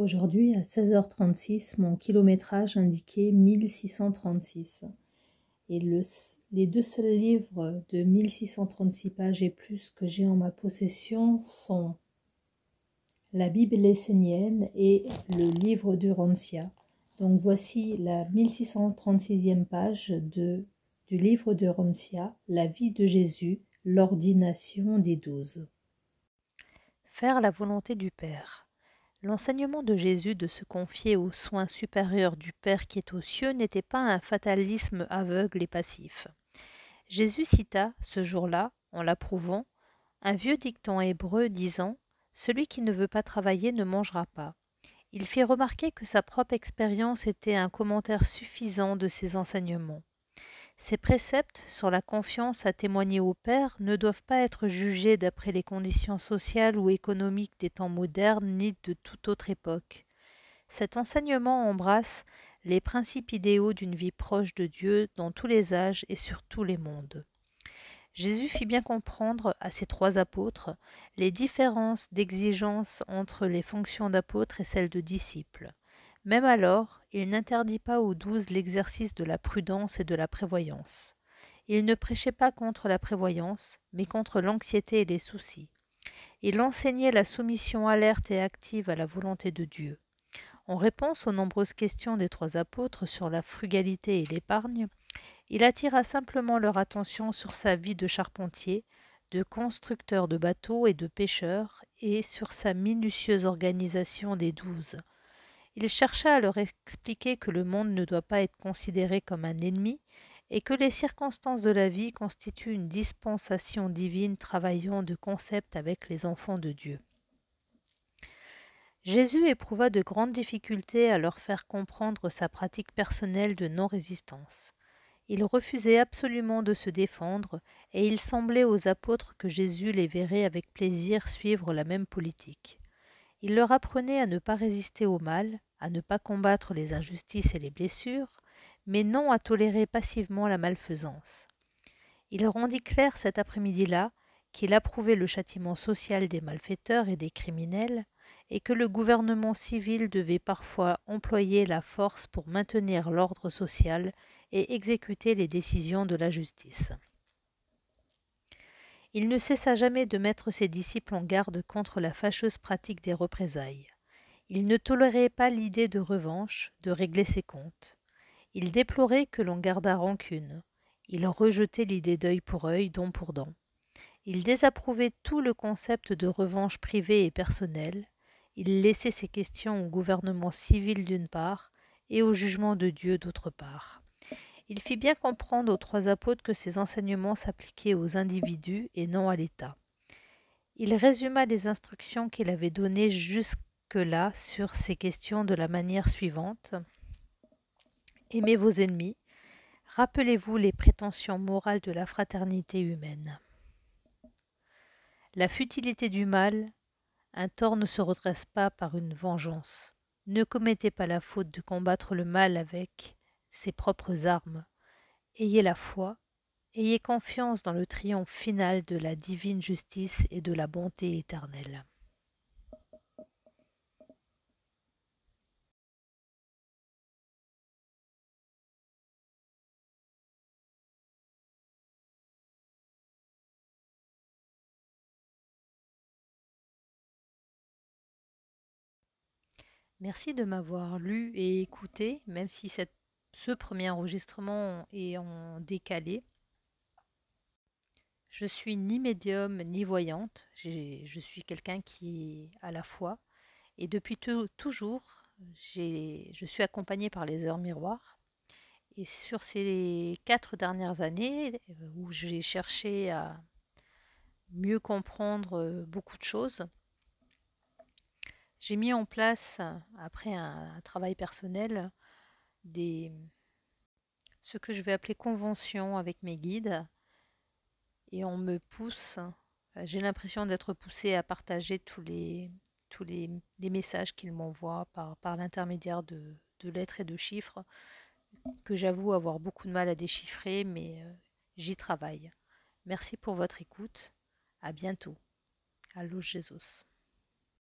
Aujourd'hui, à 16h36, mon kilométrage indiquait 1636. Et les deux seuls livres de 1636 pages et plus que j'ai en ma possession sont la Bible essénienne et le livre de Rancia. Donc voici la 1636e page du livre de Rancia, La vie de Jésus, l'ordination des 12. Faire la volonté du Père. L'enseignement de Jésus de se confier aux soins supérieurs du Père qui est aux cieux n'était pas un fatalisme aveugle et passif. Jésus cita, ce jour-là, en l'approuvant, un vieux dicton hébreu disant « Celui qui ne veut pas travailler ne mangera pas ». Il fit remarquer que sa propre expérience était un commentaire suffisant de ses enseignements. Ces préceptes sur la confiance à témoigner au Père ne doivent pas être jugés d'après les conditions sociales ou économiques des temps modernes ni de toute autre époque. Cet enseignement embrasse les principes idéaux d'une vie proche de Dieu dans tous les âges et sur tous les mondes. Jésus fit bien comprendre à ses trois apôtres les différences d'exigence entre les fonctions d'apôtres et celles de disciples. Même alors, il n'interdit pas aux 12 l'exercice de la prudence et de la prévoyance. Il ne prêchait pas contre la prévoyance, mais contre l'anxiété et les soucis. Il enseignait la soumission alerte et active à la volonté de Dieu. En réponse aux nombreuses questions des trois apôtres sur la frugalité et l'épargne, il attira simplement leur attention sur sa vie de charpentier, de constructeur de bateaux et de pêcheur, et sur sa minutieuse organisation des 12. Il chercha à leur expliquer que le monde ne doit pas être considéré comme un ennemi et que les circonstances de la vie constituent une dispensation divine travaillant de concept avec les enfants de Dieu. Jésus éprouva de grandes difficultés à leur faire comprendre sa pratique personnelle de non-résistance. Il refusait absolument de se défendre et il semblait aux apôtres que Jésus les verrait avec plaisir suivre la même politique. Il leur apprenait à ne pas résister au mal, à ne pas combattre les injustices et les blessures, mais non à tolérer passivement la malfaisance. Il rendit clair cet après-midi-là qu'il approuvait le châtiment social des malfaiteurs et des criminels, et que le gouvernement civil devait parfois employer la force pour maintenir l'ordre social et exécuter les décisions de la justice. Il ne cessa jamais de mettre ses disciples en garde contre la fâcheuse pratique des représailles. Il ne tolérait pas l'idée de revanche, de régler ses comptes. Il déplorait que l'on gardât rancune. Il rejetait l'idée d'œil pour œil, dent pour dent. Il désapprouvait tout le concept de revanche privée et personnelle. Il laissait ces questions au gouvernement civil d'une part et au jugement de Dieu d'autre part. Il fit bien comprendre aux trois apôtres que ces enseignements s'appliquaient aux individus et non à l'État. Il résuma les instructions qu'il avait données jusque-là sur ces questions de la manière suivante. Aimez vos ennemis. Rappelez-vous les prétentions morales de la fraternité humaine. La futilité du mal, un tort ne se redresse pas par une vengeance. Ne commettez pas la faute de combattre le mal avec ses propres armes. Ayez la foi, ayez confiance dans le triomphe final de la divine justice et de la bonté éternelle. Merci de m'avoir lu et écouté, même si ce premier enregistrement est en décalé. Je suis ni médium ni voyante, je suis quelqu'un qui est à la fois. Et depuis toujours, je suis accompagnée par les heures miroirs. Et sur ces 4 dernières années, où j'ai cherché à mieux comprendre beaucoup de choses, j'ai mis en place, après un travail personnel, ce que je vais appeler conventions avec mes guides. Et on me pousse, j'ai l'impression d'être poussée à partager tous les messages qu'ils m'envoient par l'intermédiaire de lettres et de chiffres que j'avoue avoir beaucoup de mal à déchiffrer, mais j'y travaille. Merci pour votre écoute. À bientôt. Allô, Jésus.